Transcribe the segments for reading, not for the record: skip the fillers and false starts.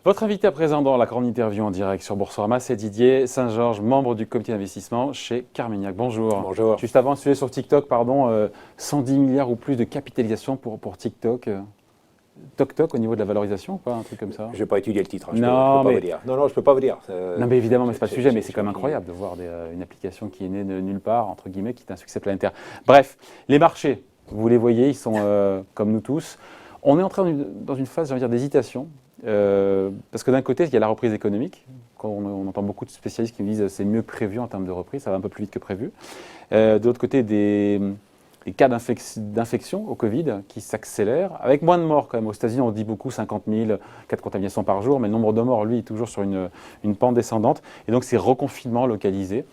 Votre invité à présent dans la grande interview en direct sur Boursorama, c'est Didier Saint-Georges, membre du comité d'investissement chez Carmignac. Bonjour. Bonjour. Juste avant, un sujet sur TikTok, 110 milliards ou plus de capitalisation pour TikTok. Toc au niveau de la valorisation ou pas, un truc comme ça? Je n'ai pas étudié le titre, je Non, peux pas mais... vous dire. Non, je ne peux pas vous dire. Non, mais évidemment, mais ce n'est pas le sujet, mais c'est quand même incroyable de voir une application qui est née de nulle part, entre guillemets, qui est un succès planétaire. Bref, les marchés, vous les voyez, ils sont comme nous tous. On est entré dans une phase, j'ai envie de dire, d'hésitation. Parce que d'un côté, il y a la reprise économique. On entend beaucoup de spécialistes qui nous disent que c'est mieux prévu en termes de reprise, ça va un peu plus vite que prévu. De l'autre côté, des cas d'infection au Covid qui s'accélèrent, avec moins de morts quand même. Aux États-Unis, on dit beaucoup 50 000 cas de contamination par jour, mais le nombre de morts, lui, est toujours sur une pente descendante. Et donc, c'est reconfinement localisé.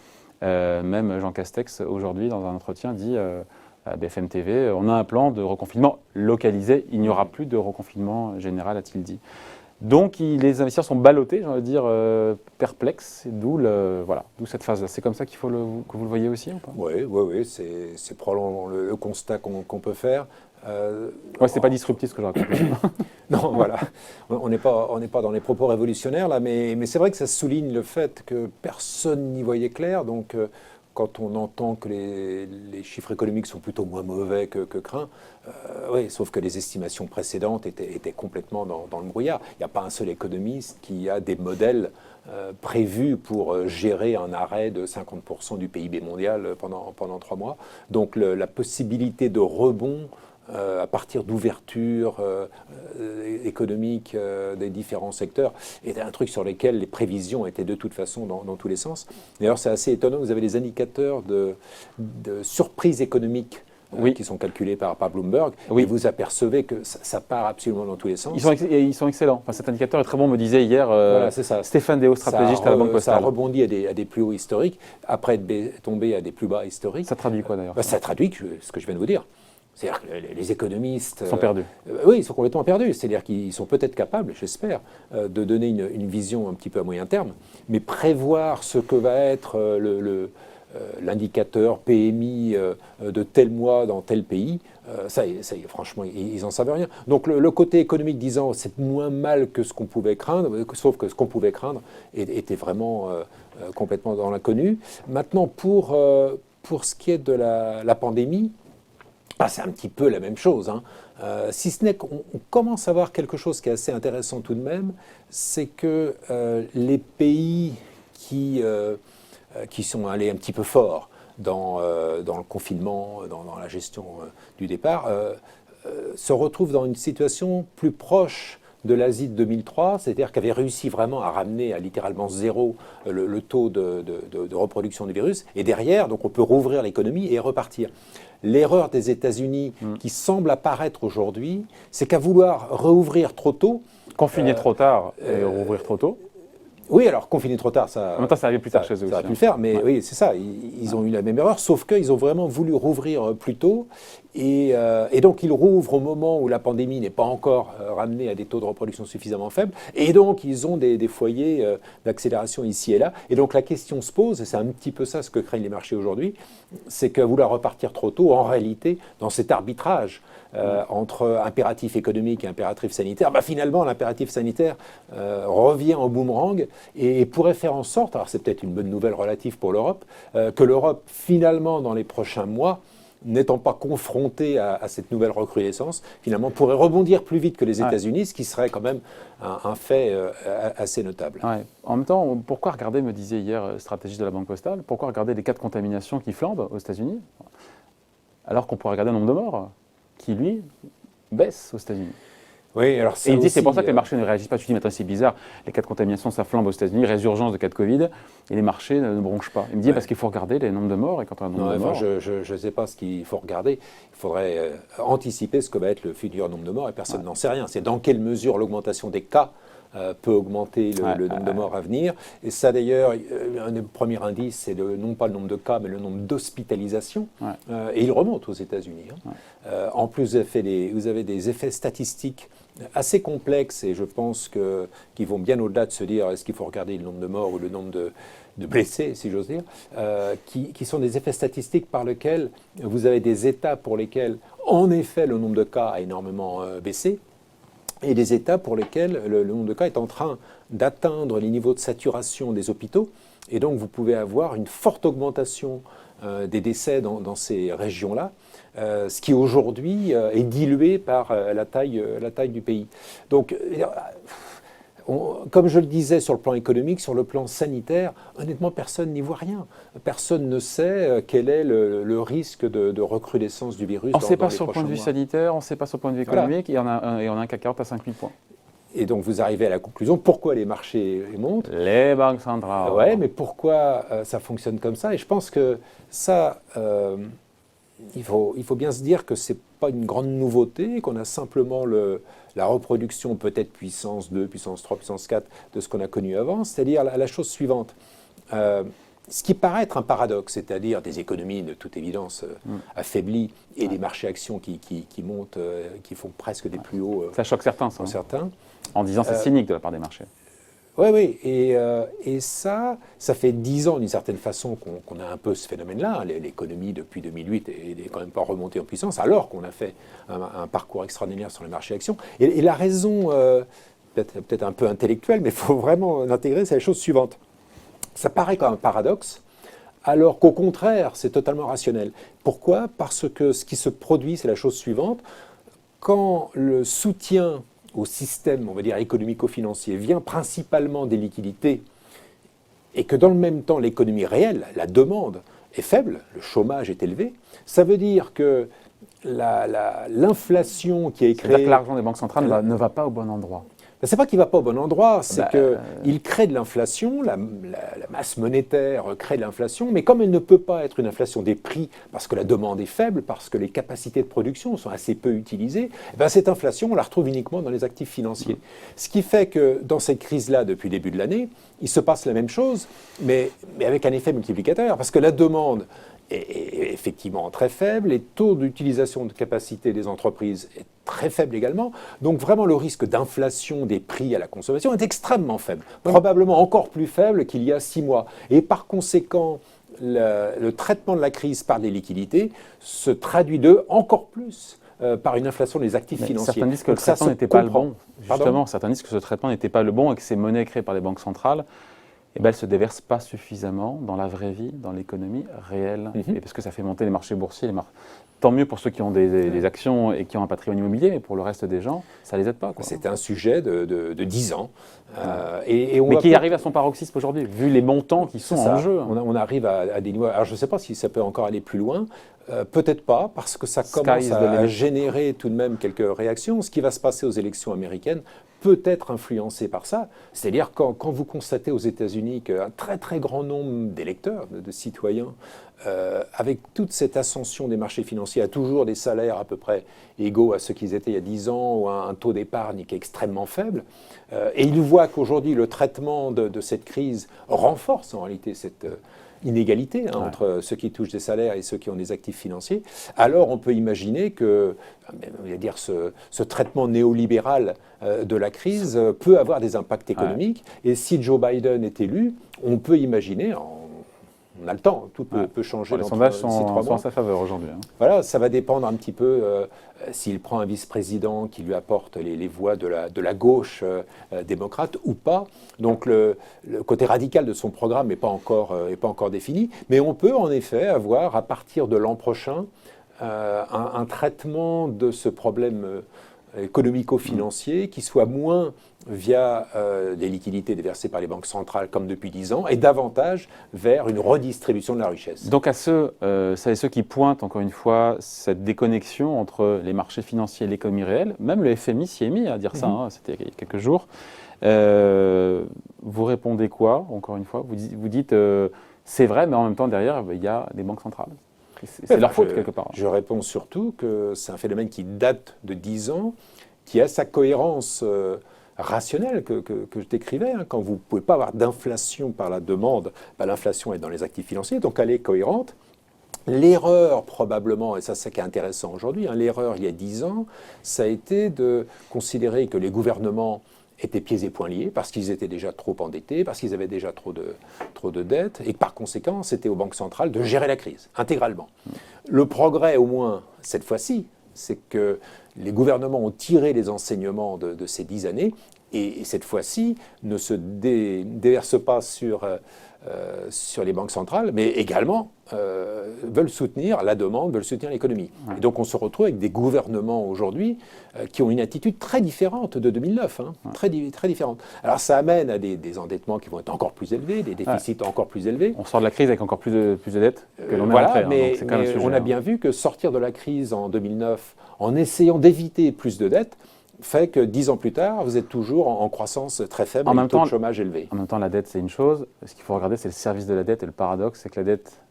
Même Jean Castex, aujourd'hui, dans un entretien, dit à BFM TV, on a un plan de reconfinement localisé. Il n'y aura plus de reconfinement général, a-t-il dit. Donc, les investisseurs sont ballottés, j'ai envie de dire, perplexes, d'où cette phase-là. C'est comme ça que vous le voyez aussi ou pas? Oui, c'est probablement le constat qu'on peut faire. C'est pas disruptif ce que je raconte. Non, voilà. On n'est pas dans les propos révolutionnaires, là, mais c'est vrai que ça souligne le fait que personne n'y voyait clair. Donc, quand on entend que les chiffres économiques sont plutôt moins mauvais que craint, oui, sauf que les estimations précédentes étaient complètement dans le brouillard. Il n'y a pas un seul économiste qui a des modèles prévus pour gérer un arrêt de 50% du PIB mondial pendant 3 mois. Donc la possibilité de rebond à partir d'ouverture économique des différents secteurs, était un truc sur lequel les prévisions étaient de toute façon dans tous les sens. D'ailleurs, c'est assez étonnant, vous avez les indicateurs de surprise économique qui sont calculés par Bloomberg, et vous apercevez que ça part absolument dans tous les sens. Ils sont excellents. Enfin, cet indicateur est très bon, me disait hier Stéphane Déo, stratégiste à la Banque Postale. Ça a rebondi à des plus hauts historiques, après être tombé à des plus bas historiques. Ça traduit quoi d'ailleurs? Ça traduit ce que je viens de vous dire. C'est-à-dire que les économistes sont perdus. Oui, ils sont complètement perdus. C'est-à-dire qu'ils sont peut-être capables, j'espère, de donner une vision un petit peu à moyen terme, mais prévoir ce que va être l'indicateur PMI de tel mois dans tel pays, ça y est, franchement, ils n'en savent rien. Donc le côté économique disant c'est moins mal que ce qu'on pouvait craindre, sauf que ce qu'on pouvait craindre était vraiment complètement dans l'inconnu. Maintenant, pour ce qui est de la pandémie, c'est un petit peu la même chose, hein. Si ce n'est qu'on commence à voir quelque chose qui est assez intéressant tout de même, c'est que les pays qui sont allés un petit peu fort dans le confinement, dans la gestion du départ, se retrouvent dans une situation plus proche de l'Asie de 2003, c'est-à-dire qu'avait réussi vraiment à ramener à littéralement zéro le taux de reproduction du virus, et derrière, donc on peut rouvrir l'économie et repartir. L'erreur des États-Unis qui semble apparaître aujourd'hui, c'est qu'à vouloir rouvrir trop tôt... Confiner trop tard et rouvrir trop tôt. Oui, alors confiner trop tard, ça... En même temps, ça arrive plus tard chez eux aussi. Ça aurait pu le faire, mais oui, c'est ça. Ils ont eu la même erreur, sauf qu'ils ont vraiment voulu rouvrir plus tôt. Et donc, ils rouvrent au moment où la pandémie n'est pas encore ramenée à des taux de reproduction suffisamment faibles. Et donc, ils ont des foyers d'accélération ici et là. Et donc, la question se pose, et c'est un petit peu ça ce que craignent les marchés aujourd'hui, c'est que vouloir repartir trop tôt, en réalité, dans cet arbitrage entre impératif économique et impératif sanitaire, finalement, l'impératif sanitaire revient en boomerang et pourrait faire en sorte, alors c'est peut-être une bonne nouvelle relative pour l'Europe, que l'Europe, finalement, dans les prochains mois, n'étant pas confrontée à cette nouvelle recrudescence, finalement pourrait rebondir plus vite que les États-Unis, ce qui serait quand même un fait assez notable. Ouais. En même temps, pourquoi regarder, me disait hier stratégiste de la Banque Postale, pourquoi regarder les cas de contamination qui flambent aux États-Unis, alors qu'on pourrait regarder le nombre de morts qui, lui, baisse aux États-Unis? Oui, alors et il dit c'est pour ça que les marchés ne réagissent pas. Tu dis, mais attends, c'est bizarre, les cas de contamination, ça flambe aux États-Unis, résurgence de cas de Covid, et les marchés ne bronchent pas. Il me dit parce qu'il faut regarder les nombres de morts, et quand on a un nombre de morts... Je ne sais pas ce qu'il faut regarder. Il faudrait anticiper ce que va être le futur nombre de morts, et personne n'en sait rien. C'est dans quelle mesure l'augmentation des cas peut augmenter le nombre de morts à venir. Et ça, d'ailleurs, un des premiers indices, c'est non pas le nombre de cas, mais le nombre d'hospitalisations. Et il remonte aux États-Unis. En plus, vous avez des effets statistiques assez complexes, et je pense qu'ils vont bien au-delà de se dire est-ce qu'il faut regarder le nombre de morts ou le nombre de blessés, si j'ose dire, qui sont des effets statistiques par lesquels vous avez des États pour lesquels, en effet, le nombre de cas a énormément baissé, et des États pour lesquels le nombre de cas est en train d'atteindre les niveaux de saturation des hôpitaux. Et donc, vous pouvez avoir une forte augmentation des décès dans ces régions-là, ce qui aujourd'hui est dilué par la taille du pays. Donc, comme je le disais sur le plan économique, sur le plan sanitaire, honnêtement, personne n'y voit rien. Personne ne sait quel est le risque de recrudescence du virus. On ne sait pas sur le point de vue sanitaire, on ne sait pas sur le point de vue économique, et on a un CAC 40 à 5000 points. Et donc vous arrivez à la conclusion, pourquoi les marchés montent? Les banques centrales. Ouais, mais pourquoi ça fonctionne comme ça? Et je pense que ça, il faut bien se dire que ce n'est pas une grande nouveauté, qu'on a simplement la reproduction peut-être puissance 2, puissance 3, puissance 4 de ce qu'on a connu avant, c'est-à-dire la chose suivante. Ce qui paraît être un paradoxe, c'est-à-dire des économies de toute évidence affaiblies et des marchés actions qui montent, qui font presque des plus hauts. Ça choque certains, ça. Certains. En disant c'est cynique de la part des marchés. Oui, et ça fait 10 ans d'une certaine façon qu'on a un peu ce phénomène-là. L'économie depuis 2008 est quand même pas remontée en puissance, alors qu'on a fait un parcours extraordinaire sur les marchés actions. Et la raison, peut-être un peu intellectuelle, mais il faut vraiment l'intégrer, c'est la chose suivante. Ça paraît comme un paradoxe, alors qu'au contraire, c'est totalement rationnel. Pourquoi? Parce que ce qui se produit, c'est la chose suivante. Quand le soutien au système, on va dire, économico-financier vient principalement des liquidités et que dans le même temps, l'économie réelle, la demande, est faible, le chômage est élevé, ça veut dire que l'inflation qui est créée... C'est-à-dire que l'argent des banques centrales ne va pas au bon endroit. Ce n'est pas qu'il ne va pas au bon endroit, c'est qu'il crée de l'inflation, la masse monétaire crée de l'inflation, mais comme elle ne peut pas être une inflation des prix parce que la demande est faible, parce que les capacités de production sont assez peu utilisées, cette inflation, on la retrouve uniquement dans les actifs financiers. Ce qui fait que dans cette crise-là, depuis le début de l'année, il se passe la même chose, mais avec un effet multiplicateur, parce que la demande est effectivement très faible, les taux d'utilisation de capacité des entreprises est très faible également, donc vraiment le risque d'inflation des prix à la consommation est extrêmement faible, probablement encore plus faible qu'il y a 6 mois. Et par conséquent, le traitement de la crise par des liquidités se traduit encore plus par une inflation des actifs financiers. Certains disent que le traitement n'était pas le bon. Justement, certains disent que ce traitement n'était pas le bon et que ces monnaies créées par les banques centrales, elles ne se déversent pas suffisamment dans la vraie vie, dans l'économie réelle. Et parce que ça fait monter les marchés boursiers. Tant mieux pour ceux qui ont des actions et qui ont un patrimoine immobilier, mais pour le reste des gens, ça ne les aide pas. C'est un sujet de 10 ans. Mais qui arrive à son paroxysme aujourd'hui, vu les montants qui sont en jeu. On arrive à des niveaux... Alors je ne sais pas si ça peut encore aller plus loin. Peut-être pas, parce que ça commence à générer tout de même quelques réactions. Ce qui va se passer aux élections américaines peut être influencé par ça. C'est-à-dire quand vous constatez aux États-Unis qu'un très très grand nombre d'électeurs, de citoyens, avec toute cette ascension des marchés financiers, a toujours des salaires à peu près égaux à ceux qu'ils étaient il y a 10 ans, ou un taux d'épargne qui est extrêmement faible, et ils voient qu'aujourd'hui le traitement de cette crise renforce en réalité cette inégalité entre ceux qui touchent des salaires et ceux qui ont des actifs financiers, alors on peut imaginer que ce traitement néolibéral de la crise peut avoir des impacts économiques. Et si Joe Biden est élu, on peut imaginer, on a le temps, tout peut changer. Les sondages sont en sa faveur aujourd'hui. Voilà, ça va dépendre un petit peu s'il prend un vice-président qui lui apporte les voix de la gauche démocrate ou pas. Donc le côté radical de son programme n'est pas encore défini. Mais on peut en effet avoir, à partir de l'an prochain, un traitement de ce problème économico-financier qui soit moins via des liquidités déversées par les banques centrales comme depuis 10 ans et davantage vers une redistribution de la richesse. Donc à ceux qui pointent encore une fois cette déconnexion entre les marchés financiers et l'économie réelle, même le FMI s'y est mis à dire ça, c'était il y a quelques jours, vous répondez quoi encore une fois? Vous dites c'est vrai mais en même temps derrière il y a des banques centrales. C'est leur faute quelque part. Je réponds surtout que c'est un phénomène qui date de 10 ans, qui a sa cohérence rationnelle que je décrivais. Quand vous ne pouvez pas avoir d'inflation par la demande, l'inflation est dans les actifs financiers, donc elle est cohérente. L'erreur probablement, et ça c'est ce qui est intéressant aujourd'hui, l'erreur il y a 10 ans, ça a été de considérer que les gouvernements étaient pieds et poings liés parce qu'ils étaient déjà trop endettés, parce qu'ils avaient déjà trop de dettes, et par conséquent, c'était aux banques centrales de gérer la crise, intégralement. Le progrès, au moins, cette fois-ci, c'est que les gouvernements ont tiré les enseignements de ces 10 années et cette fois-ci ne se déversent pas sur les banques centrales, mais également veulent soutenir la demande, veulent soutenir l'économie. Ouais. Et donc on se retrouve avec des gouvernements aujourd'hui qui ont une attitude très différente de 2009, très différente. Alors ça amène à des endettements qui vont être encore plus élevés, des déficits encore plus élevés. On sort de la crise avec encore plus de dettes que l'on est voilà, rentré. Mais on a bien vu que sortir de la crise en 2009 en essayant d'éviter plus de dettes, fait que 10 ans plus tard, vous êtes toujours en croissance très faible, avec un taux de chômage élevé. En même temps, la dette, c'est une chose. Ce qu'il faut regarder, c'est le service de la dette. Et le paradoxe, c'est que la dette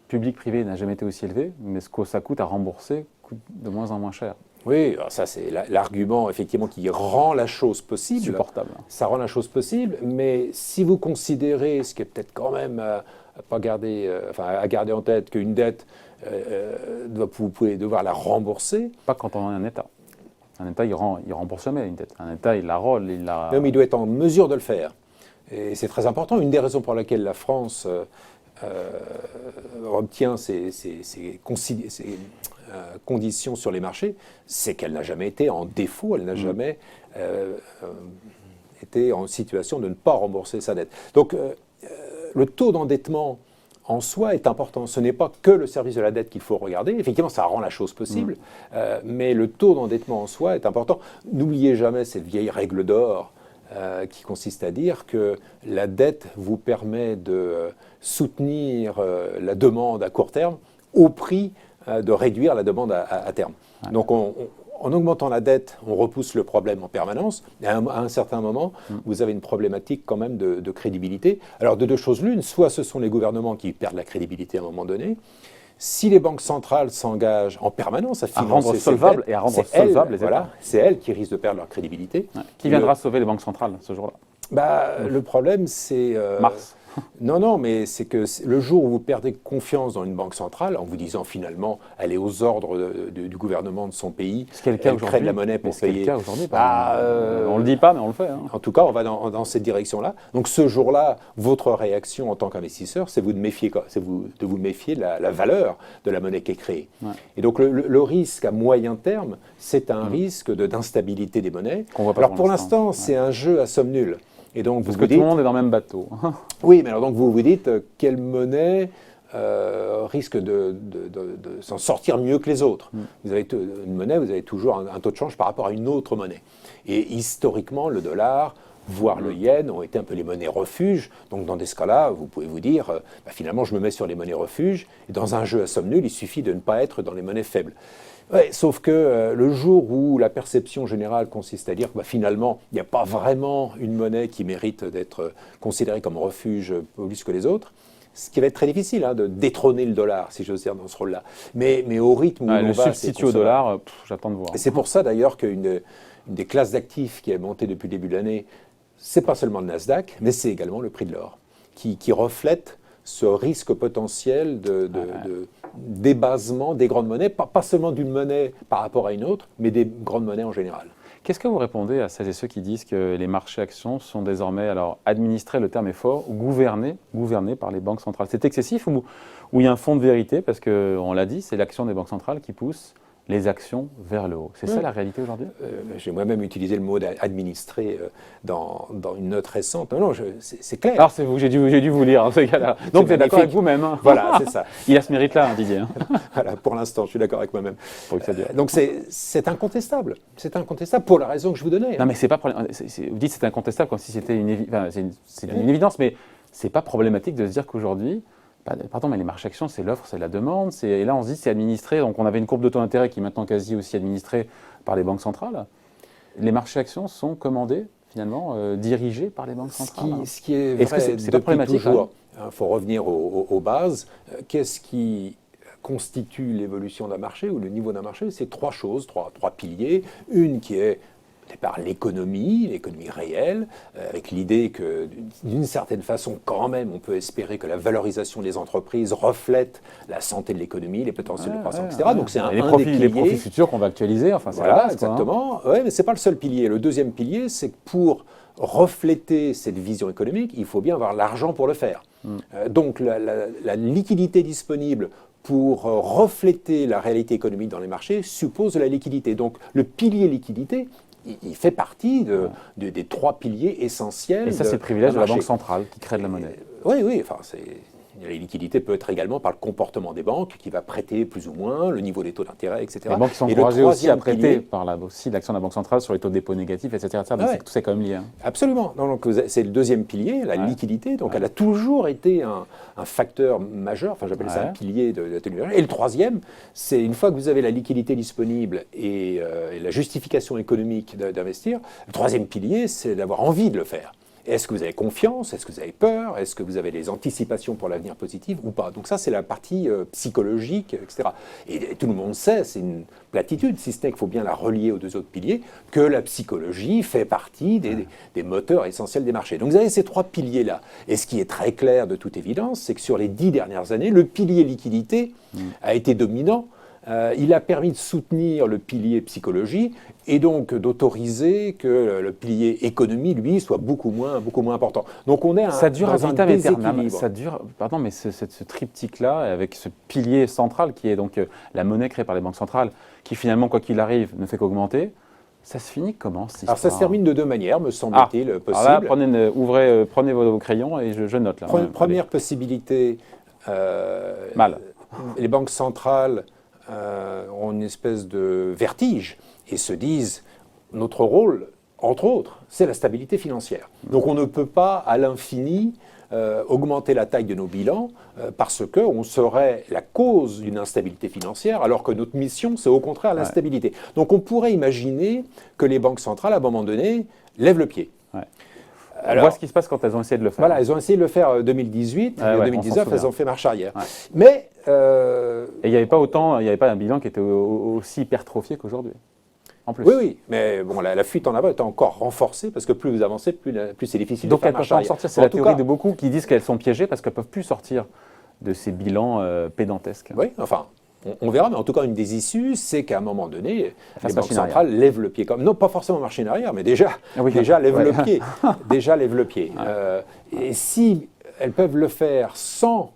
publique-privée n'a jamais été aussi élevée, mais ce que ça coûte à rembourser coûte de moins en moins cher. Oui, alors ça c'est l'argument effectivement qui rend la chose possible. Supportable. Ça rend la chose possible, mais si vous considérez, ce qui est peut-être quand même à garder en tête, qu'une dette, vous pouvez devoir la rembourser. Pas quand on est un État. Un État, il rembourse jamais une dette. Un État, il la rôle, il la... Non, mais il doit être en mesure de le faire. Et c'est très important. Une des raisons pour laquelle la France obtient ces conditions sur les marchés, c'est qu'elle n'a jamais été en défaut, elle n'a jamais été en situation de ne pas rembourser sa dette. Donc, le taux d'endettement en soi est important. Ce n'est pas que le service de la dette qu'il faut regarder. Effectivement, ça rend la chose possible, mais le taux d'endettement en soi est important. N'oubliez jamais cette vieille règle d'or qui consiste à dire que la dette vous permet de soutenir la demande à court terme au prix de réduire la demande à terme. Ouais. Donc, en augmentant la dette, on repousse le problème en permanence. Et à un certain moment, vous avez une problématique quand même de crédibilité. Alors, de deux choses l'une, soit ce sont les gouvernements qui perdent la crédibilité à un moment donné. Si les banques centrales s'engagent en permanence à financer rendre solvables dettes, et à rendre solvables les États. Voilà, c'est elles qui risquent de perdre leur crédibilité. Ouais. Qui viendra sauver les banques centrales ce jour-là? Le problème, c'est... Mars. Non, mais c'est que le jour où vous perdez confiance dans une banque centrale, en vous disant finalement, elle est aux ordres du gouvernement de son pays, elle crée de la monnaie pour payer. C'est le cas aujourd'hui. On ne le dit pas, mais on le fait. En tout cas, on va dans cette direction-là. Donc ce jour-là, votre réaction en tant qu'investisseur, c'est de vous méfier de la valeur de la monnaie qui est créée. Ouais. Et donc le risque à moyen terme, c'est un risque d'instabilité des monnaies. Alors pour l'instant, c'est un jeu à somme nulle. Et donc, parce que tout le monde est dans le même bateau. Oui, mais alors donc vous vous dites quelle monnaie risque de s'en sortir mieux que les autres. Vous avez une monnaie, vous avez toujours un taux de change par rapport à une autre monnaie. Et historiquement, le dollar, voire le yen, ont été un peu les monnaies refuges. Donc dans des cas-là, vous pouvez vous dire, finalement, je me mets sur les monnaies refuges. Et dans un jeu à somme nulle, il suffit de ne pas être dans les monnaies faibles. Ouais, sauf que le jour où la perception générale consiste à dire que finalement, il n'y a pas vraiment une monnaie qui mérite d'être considérée comme refuge plus que les autres, ce qui va être très difficile de détrôner le dollar, si j'ose dire, dans ce rôle-là. Mais au rythme où on va... Le substitut au dollar, j'attends de voir. Et c'est pour ça d'ailleurs qu'une des classes d'actifs qui est montée depuis le début de l'année, c'est pas seulement le Nasdaq, mais c'est également le prix de l'or, qui reflète ce risque potentiel de débasement des grandes monnaies, pas seulement d'une monnaie par rapport à une autre, mais des grandes monnaies en général. Qu'est-ce que vous répondez à celles et ceux qui disent que les marchés actions sont désormais administrés, le terme est fort, ou gouvernés par les banques centrales? C'est excessif ou il y a un fond de vérité? Parce qu'on l'a dit, c'est l'action des banques centrales qui pousse les actions vers le haut. C'est ça la réalité aujourd'hui? J'ai moi-même utilisé le mot administré dans une note récente. Non, c'est clair. Alors c'est vous, j'ai dû vous lire, ce cas-là. Donc vous êtes d'accord avec vous-même. Voilà, c'est ça. Il a ce mérite-là, Didier. Voilà, pour l'instant, je suis d'accord avec moi-même. Donc c'est incontestable. C'est incontestable pour la raison que je vous donnais. Non, mais c'est pas vous dites c'est incontestable comme si c'était une évidence, mais c'est pas problématique de se dire qu'aujourd'hui, pardon, mais les marchés actions, c'est l'offre, c'est la demande. Et là, on se dit c'est administré. Donc, on avait une courbe de taux d'intérêt qui est maintenant quasi aussi administrée par les banques centrales. Les marchés actions sont commandés, finalement, dirigés par les banques centrales. Ce qui est vrai, c'est pas problématique toujours. Il faut revenir aux bases. Qu'est-ce qui constitue l'évolution d'un marché ou le niveau d'un marché? C'est trois choses, trois piliers. Une qui est par l'économie réelle, avec l'idée que d'une certaine façon, quand même, on peut espérer que la valorisation des entreprises reflète la santé de l'économie, les potentiels de croissance, etc. Donc c'est un des piliers. Les profits futurs qu'on va actualiser, enfin c'est voilà, exactement. Ouais, mais c'est pas le seul pilier. Le deuxième pilier, c'est que pour refléter cette vision économique, il faut bien avoir l'argent pour le faire. Donc la liquidité disponible pour refléter la réalité économique dans les marchés, suppose de la liquidité. Donc le pilier liquidité, il fait partie des 3 piliers essentiels. Et ça, c'est le privilège de la Banque centrale qui crée de la monnaie. Oui, enfin, la liquidité peut être également par le comportement des banques qui va prêter plus ou moins, le niveau des taux d'intérêt, etc. Les banques sont encouragées aussi à prêter par aussi l'action de la Banque centrale sur les taux de dépôt négatifs, etc. Donc tout c'est quand même lié. Hein. Absolument. Donc c'est le deuxième pilier, la liquidité. Donc elle a toujours été un facteur majeur, enfin j'appelle ça un pilier de la tenue. Et le troisième, c'est une fois que vous avez la liquidité disponible et la justification économique d'investir, le troisième pilier, c'est d'avoir envie de le faire. Est-ce que vous avez confiance? Est-ce que vous avez peur? Est-ce que vous avez des anticipations pour l'avenir positif ou pas? Donc ça, c'est la partie psychologique, etc. Et tout le monde sait, c'est une platitude, si ce n'est qu'il faut bien la relier aux 2 autres piliers, que la psychologie fait partie des moteurs essentiels des marchés. Donc vous avez ces 3 piliers-là. Et ce qui est très clair de toute évidence, c'est que sur les 10 dernières années, le pilier liquidité a été dominant. Il a permis de soutenir le pilier psychologie et donc d'autoriser que le pilier économie, lui, soit beaucoup moins important. Donc on est ça dure dans à un vitam aeternam. déséquilibre. Ça dure, pardon, mais ce triptyque-là, avec ce pilier central qui est donc la monnaie créée par les banques centrales, qui finalement, quoi qu'il arrive, ne fait qu'augmenter. Ça se finit comment, cette histoire? Alors ça se termine de 2 manières, me semble-t-il, possible. Alors là, prenez vos crayons et je note là. Première possibilité, les banques centrales ont une espèce de vertige et se disent notre rôle, entre autres, c'est la stabilité financière. Donc on ne peut pas à l'infini augmenter la taille de nos bilans parce qu'on serait la cause d'une instabilité financière alors que notre mission, c'est au contraire l'instabilité. Donc on pourrait imaginer que les banques centrales, à un moment donné, lèvent le pied. Alors, on voit ce qui se passe quand elles ont essayé de le faire. Voilà, elles ont essayé de le faire en 2018, et en 2019, elles ont fait marche arrière. Mais et il n'y avait pas un bilan qui était aussi hypertrophié qu'aujourd'hui. En plus. Oui, mais bon, la fuite en avant est encore renforcée parce que plus vous avancez, plus c'est difficile de faire marche arrière. Donc elles peuvent en sortir, c'est la théorie de beaucoup qui disent qu'elles sont piégées parce qu'elles ne peuvent plus sortir de ces bilans pédantesques. Oui, enfin, on verra, mais en tout cas, une des issues, c'est qu'à un moment donné, les banques centrales lèvent le pied. Non, pas forcément marcher en arrière, mais déjà lèvent le pied. Déjà lèvent le pied. Et si elles peuvent le faire sans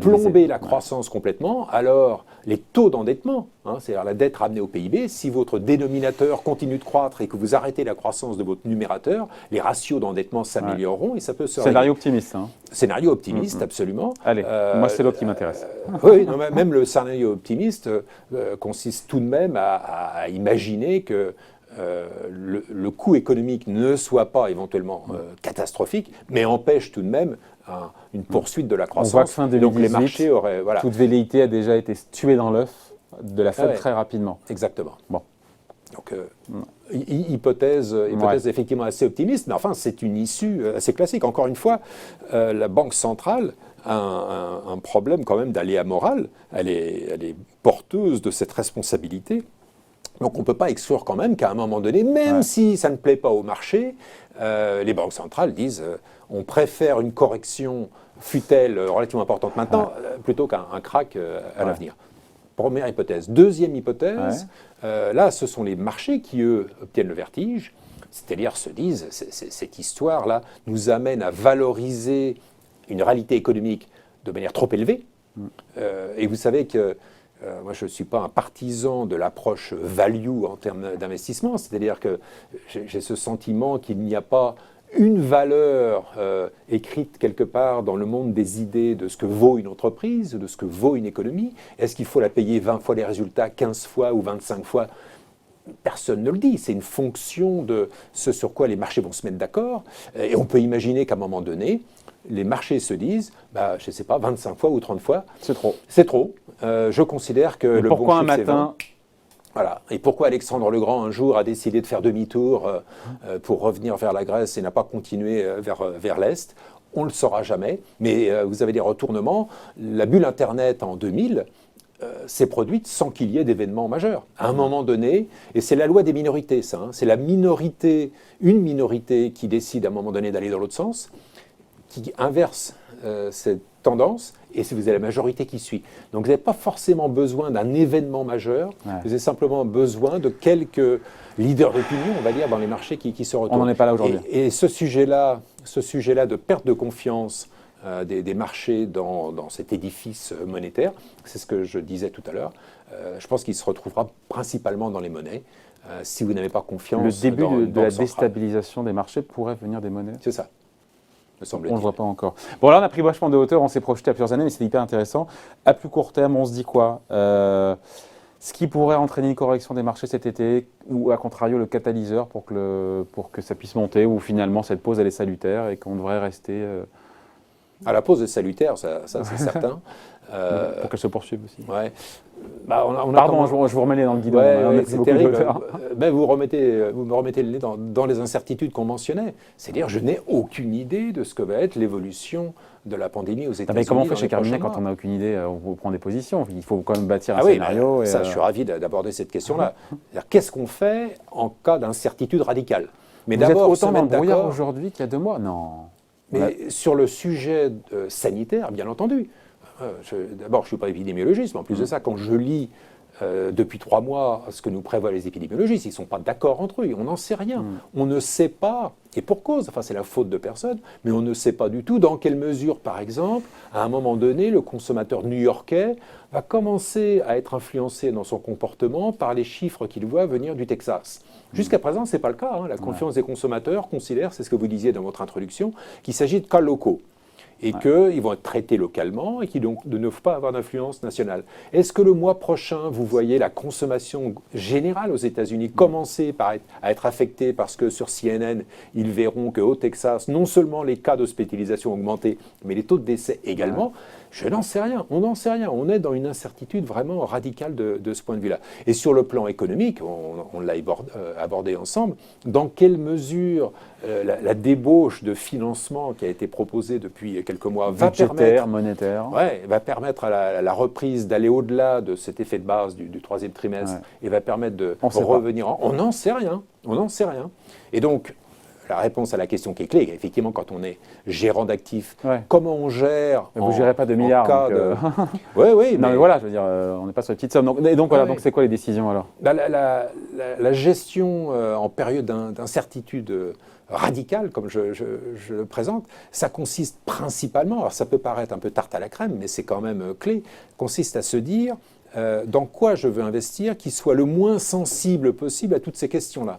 plomber la croissance complètement, alors les taux d'endettement, c'est-à-dire la dette ramenée au PIB, si votre dénominateur continue de croître et que vous arrêtez la croissance de votre numérateur, les ratios d'endettement s'amélioreront et ça peut se régler. Scénario optimiste. Scénario optimiste, absolument. Allez, moi c'est l'autre qui m'intéresse. Oui, non, même le scénario optimiste consiste tout de même à imaginer que le coût économique ne soit pas éventuellement catastrophique, mais empêche tout de même une poursuite de la croissance. On voit que fin 2018, donc les marchés auraient... Voilà. Toute velléité a déjà été tuée dans l'œuf de la Fed très rapidement. Exactement. Bon. Donc, hypothèse effectivement assez optimiste, mais enfin, c'est une issue assez classique. Encore une fois, la Banque centrale a un problème quand même d'aléa moral. Elle est porteuse de cette responsabilité. Donc on ne peut pas exclure quand même qu'à un moment donné, même si ça ne plaît pas au marché, les banques centrales disent on préfère une correction, fût-elle relativement importante maintenant, plutôt qu'un crack à l'avenir. Première hypothèse. Deuxième hypothèse, là ce sont les marchés qui, eux, obtiennent le vertige, c'est-à-dire se disent cette histoire-là nous amène à valoriser une réalité économique de manière trop élevée. Et vous savez que moi, je ne suis pas un partisan de l'approche value en termes d'investissement, c'est-à-dire que j'ai ce sentiment qu'il n'y a pas une valeur écrite quelque part dans le monde des idées de ce que vaut une entreprise, de ce que vaut une économie. Est-ce qu'il faut la payer 20 fois les résultats, 15 fois ou 25 fois ? Personne ne le dit, c'est une fonction de ce sur quoi les marchés vont se mettre d'accord. Et on peut imaginer qu'à un moment donné, les marchés se disent, je ne sais pas, 25 fois ou 30 fois. C'est trop. C'est trop. Je considère que le bon chiffre, un matin Voilà. Et pourquoi Alexandre le Grand, un jour, a décidé de faire demi-tour pour revenir vers la Grèce et n'a pas continué vers l'Est? On ne le saura jamais. Mais vous avez des retournements. La bulle Internet en 2000 s'est produite sans qu'il y ait d'événements majeurs. À un moment donné, et c'est la loi des minorités, ça, c'est la minorité, une minorité qui décide à un moment donné d'aller dans l'autre sens, qui inverse cette tendance, et si vous avez la majorité qui suit. Donc vous n'avez pas forcément besoin d'un événement majeur, vous avez simplement besoin de quelques leaders d'opinion, on va dire, dans les marchés qui se retournent. On n'en est pas là aujourd'hui. Et ce sujet-là de perte de confiance des marchés dans cet édifice monétaire. C'est ce que je disais tout à l'heure. Je pense qu'il se retrouvera principalement dans les monnaies. Si vous n'avez pas confiance le début dans une de la banque centrale. déstabilisation des marchés pourrait venir des monnaies. C'est ça, me On semble-t-il. ne le voit pas encore. Bon, là, on a pris vachement de hauteur, on s'est projeté à plusieurs années, mais c'est hyper intéressant. À plus court terme, on se dit quoi ce qui pourrait entraîner une correction des marchés cet été, ou à contrario, le catalyseur pour que ça puisse monter, ou finalement cette pause, elle est salutaire et qu'on devrait rester... À la pause est salutaire, ça c'est certain. pour qu'elle se poursuive aussi. Ouais. Bah, Pardon, je vous remets les dans le guidon. C'est terrible. Ben, vous me remettez le nez dans les incertitudes qu'on mentionnait. C'est-à-dire, je n'ai aucune idée de ce que va être l'évolution de la pandémie aux États-Unis. Mais comment on fait chez Carmignac quand on n'a aucune idée? On prend des positions. Il faut quand même bâtir un oui, scénario. Ça, je suis ravi d'aborder cette question-là. Qu'est-ce qu'on fait en cas d'incertitude radicale? Mais vous êtes autant dans le brouillard aujourd'hui qu'il y a 2 mois? Non. Mais sur le sujet sanitaire, bien entendu. D'abord, je ne suis pas épidémiologiste, mais en plus de ça, quand je lis depuis 3 mois ce que nous prévoient les épidémiologistes, ils ne sont pas d'accord entre eux, on n'en sait rien. On ne sait pas, et pour cause, enfin c'est la faute de personne, mais on ne sait pas du tout dans quelle mesure, par exemple, à un moment donné, le consommateur new-yorkais va commencer à être influencé dans son comportement par les chiffres qu'il voit venir du Texas. Jusqu'à présent, ce n'est pas le cas. La confiance des consommateurs considère, c'est ce que vous disiez dans votre introduction, qu'il s'agit de cas locaux. Et qu'ils vont être traités localement et qui donc ne peuvent pas avoir d'influence nationale. Est-ce que le mois prochain, vous voyez la consommation générale aux États-Unis commencer à être affectée parce que sur CNN, ils verront qu'au Texas, non seulement les cas d'hospitalisation ont augmenté, mais les taux de décès également? Je n'en sais rien, on n'en sait rien. On est dans une incertitude vraiment radicale de ce point de vue-là. Et sur le plan économique, on l'a abordé ensemble, dans quelle mesure la débauche de financement qui a été proposée depuis quelques mois va permettre à la reprise d'aller au-delà de cet effet de base du 3e trimestre et va permettre de revenir. On n'en sait rien, on n'en sait rien. Et donc, la réponse à la question qui est clé, effectivement, quand on est gérant d'actifs, comment on gère? Vous ne gérez pas de milliards. Oui. Non, mais voilà, je veux dire, on n'est pas sur une petite somme. Donc c'est quoi les décisions alors? La gestion en période d'incertitude radicale, comme je le présente, ça consiste principalement, alors ça peut paraître un peu tarte à la crème, mais c'est quand même clé, consiste à se dire dans quoi je veux investir qui soit le moins sensible possible à toutes ces questions-là.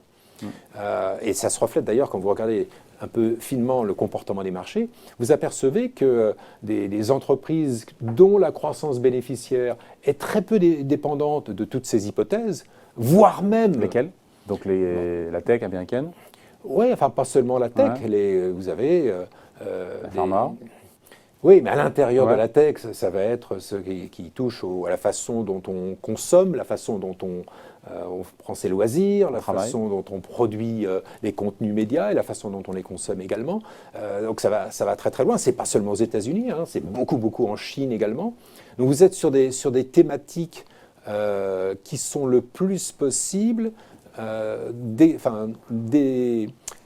Et ça se reflète d'ailleurs quand vous regardez un peu finement le comportement des marchés, vous apercevez que des entreprises dont la croissance bénéficiaire est très peu dépendante de toutes ces hypothèses, voire même... Lesquelles? Donc la tech américaine? Oui, enfin pas seulement la tech, vous avez... la pharma. Oui, mais à l'intérieur de la tech, ça va être ce qui touche à la façon dont on consomme, la façon dont on prend ses loisirs, la façon dont on produit les contenus médias et la façon dont on les consomme également. Donc ça va très très loin. C'est pas seulement aux États-Unis, c'est beaucoup en Chine également. Donc vous êtes sur des thématiques qui sont le plus possible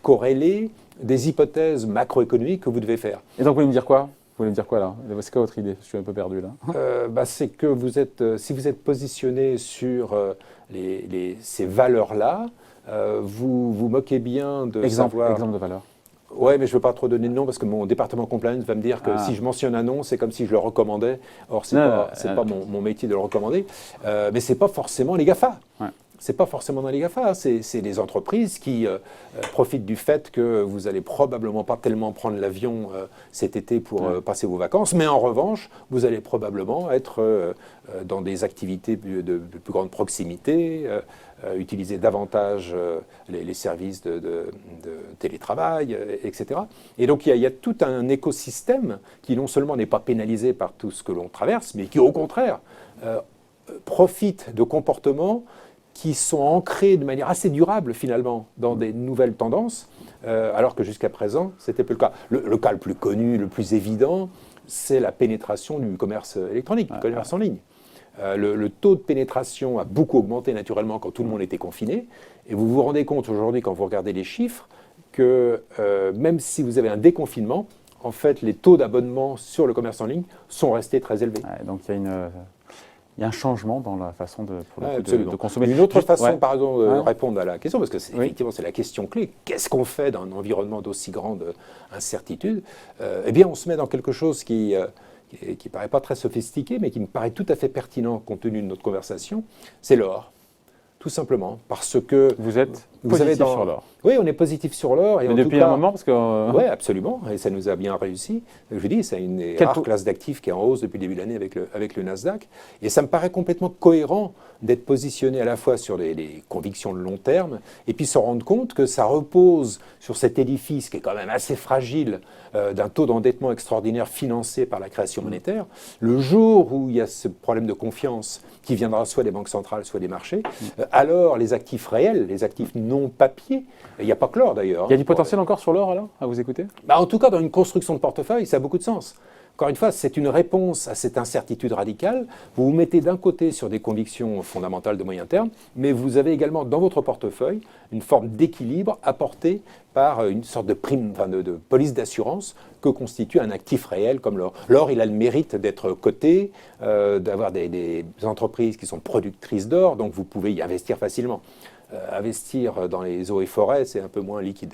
corrélées des hypothèses macroéconomiques que vous devez faire. Et donc vous voulez me dire quoi? Vous voulez me dire quoi là? C'est quoi votre idée? Je suis un peu perdu là. C'est que si vous êtes positionné sur ces valeurs-là, vous vous moquez bien de savoir... Exemple de valeur. Oui, mais je ne veux pas trop donner de nom parce que mon département compliance va me dire que si je mentionne un nom, c'est comme si je le recommandais. Or, ce n'est pas mon métier de le recommander. Mais ce n'est pas forcément les GAFA. C'est pas forcément dans les GAFA, c'est des entreprises qui profitent du fait que vous allez probablement pas tellement prendre l'avion cet été pour passer vos vacances, mais en revanche, vous allez probablement être dans des activités de plus grande proximité, utiliser davantage les services de télétravail, etc. Et donc il y a tout un écosystème qui non seulement n'est pas pénalisé par tout ce que l'on traverse, mais qui au contraire profite de comportements qui sont ancrés de manière assez durable finalement dans des nouvelles tendances, alors que jusqu'à présent, c'était peu le cas. Le cas le plus connu, le plus évident, c'est la pénétration du commerce électronique, du commerce en ligne. Le taux de pénétration a beaucoup augmenté naturellement quand tout le monde était confiné, et vous vous rendez compte aujourd'hui quand vous regardez les chiffres que même si vous avez un déconfinement, en fait les taux d'abonnement sur le commerce en ligne sont restés très élevés. Donc il y a il y a un changement dans la façon de consommer. Une autre façon, ouais. de répondre à la question, parce que effectivement c'est la question clé, qu'est-ce qu'on fait dans un environnement d'aussi grande incertitude? Eh bien, on se met dans quelque chose qui ne paraît pas très sophistiqué, mais qui me paraît tout à fait pertinent compte tenu de notre conversation, c'est l'or. Tout simplement, parce que... Vous êtes positif sur l'or. Oui, on est positif sur l'or. Mais depuis un moment, parce que... Oui, absolument, et ça nous a bien réussi. Je vous dis, c'est une rare classe d'actifs qui est en hausse depuis le début de l'année avec le Nasdaq. Et ça me paraît complètement cohérent d'être positionné à la fois sur les convictions de long terme, et puis se rendre compte que ça repose sur cet édifice qui est quand même assez fragile, d'un taux d'endettement extraordinaire financé par la création monétaire. Le jour où il y a ce problème de confiance qui viendra soit des banques centrales, soit des marchés, alors les actifs réels, les actifs non papier, il n'y a pas que l'or d'ailleurs. Il y a du potentiel encore sur l'or alors, à vous écouter? En tout cas, dans une construction de portefeuille, ça a beaucoup de sens. Encore une fois, c'est une réponse à cette incertitude radicale. Vous vous mettez d'un côté sur des convictions fondamentales de moyen terme, mais vous avez également dans votre portefeuille une forme d'équilibre apportée par une sorte de prime, de police d'assurance que constitue un actif réel comme l'or. L'or, il a le mérite d'être coté, d'avoir des entreprises qui sont productrices d'or, donc vous pouvez y investir facilement. Investir dans les eaux et forêts, c'est un peu moins liquide.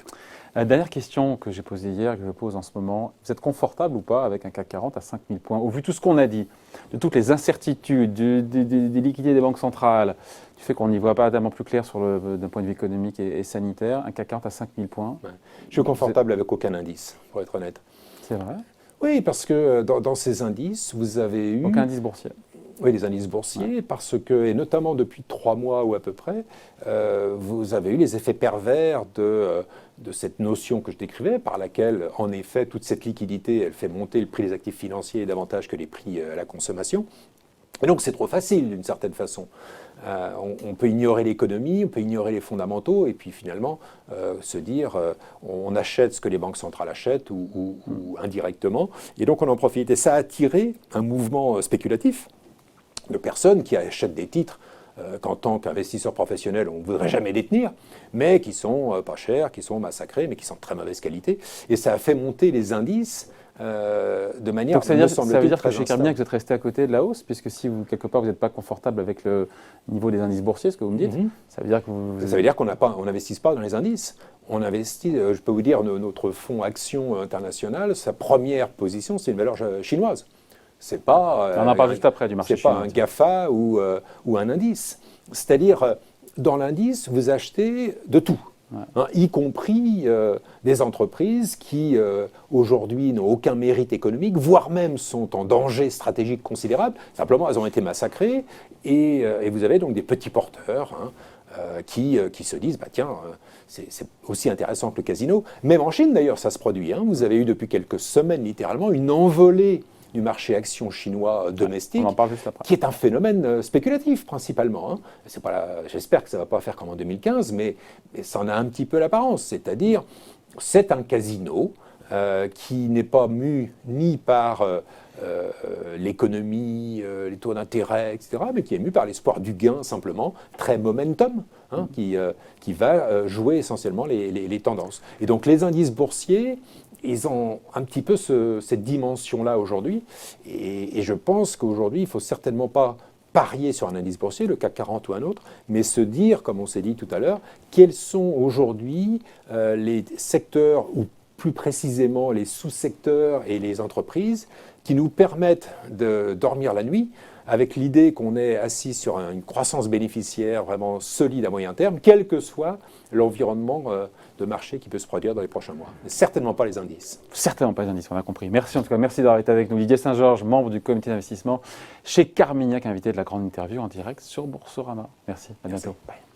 Dernière question que j'ai posée hier, que je pose en ce moment. Vous êtes confortable ou pas avec un CAC 40 à 5000 points? Au vu de tout ce qu'on a dit, de toutes les incertitudes, des liquidités des banques centrales, du fait qu'on n'y voit pas tellement plus clair d'un point de vue économique et sanitaire, un CAC 40 à 5000 points. Ouais. Je suis confortable avec aucun indice, pour être honnête. C'est vrai? Oui, parce que dans ces indices, vous avez eu... Aucun indice boursier? Oui, les indices boursiers, parce que, et notamment depuis 3 mois ou à peu près, vous avez eu les effets pervers de cette notion que je décrivais, par laquelle, en effet, toute cette liquidité, elle fait monter le prix des actifs financiers davantage que les prix à la consommation. Et donc c'est trop facile, d'une certaine façon. On peut ignorer l'économie, on peut ignorer les fondamentaux, et puis finalement se dire on achète ce que les banques centrales achètent, ou indirectement. Et donc on en profite. Et ça a attiré un mouvement spéculatif de personnes qui achètent des titres qu'en tant qu'investisseur professionnel, on ne voudrait jamais détenir, mais qui sont pas chers, qui sont massacrés, mais qui sont de très mauvaise qualité. Et ça a fait monter les indices de manière, donc ça veut dire que chez Carmignac, vous êtes resté à côté de la hausse, puisque si quelque part vous n'êtes pas confortable avec le niveau des indices boursiers, ce que vous me dites, ça veut dire que ça veut dire qu'on n'investit pas dans les indices. On investit, je peux vous dire, notre fonds Action International, sa première position, c'est une valeur chinoise. C'est pas, on en parle juste après du marché chinois. C'est pas un GAFA ou un indice. C'est-à-dire, dans l'indice, vous achetez de tout, y compris des entreprises qui, aujourd'hui, n'ont aucun mérite économique, voire même sont en danger stratégique considérable. Simplement, elles ont été massacrées. Et vous avez donc des petits porteurs qui se disent, tiens, c'est aussi intéressant que le casino. Même en Chine, d'ailleurs, ça se produit. Vous avez eu depuis quelques semaines, littéralement, une envolée du marché action chinois domestique, qui est un phénomène spéculatif principalement. J'espère que ça ne va pas faire comme en 2015, mais ça en a un petit peu l'apparence. C'est-à-dire, c'est un casino qui n'est pas mu ni par l'économie, les taux d'intérêt, etc., mais qui est mu par l'espoir du gain simplement, très momentum, qui va jouer essentiellement les tendances. Et donc les indices boursiers, ils ont un petit peu cette dimension-là aujourd'hui. Et je pense qu'aujourd'hui, il ne faut certainement pas parier sur un indice boursier, le CAC 40 ou un autre, mais se dire, comme on s'est dit tout à l'heure, quels sont aujourd'hui les secteurs, ou plus précisément les sous-secteurs et les entreprises, qui nous permettent de dormir la nuit avec l'idée qu'on est assis sur une croissance bénéficiaire vraiment solide à moyen terme, quel que soit l'environnement de marché qui peut se produire dans les prochains mois. Mais certainement pas les indices. Certainement pas les indices, on a compris. Merci en tout cas, merci d'avoir été avec nous. Didier Saint-Georges, membre du comité d'investissement chez Carmignac, invité de la grande interview en direct sur Boursorama. Merci, à bientôt. Bye.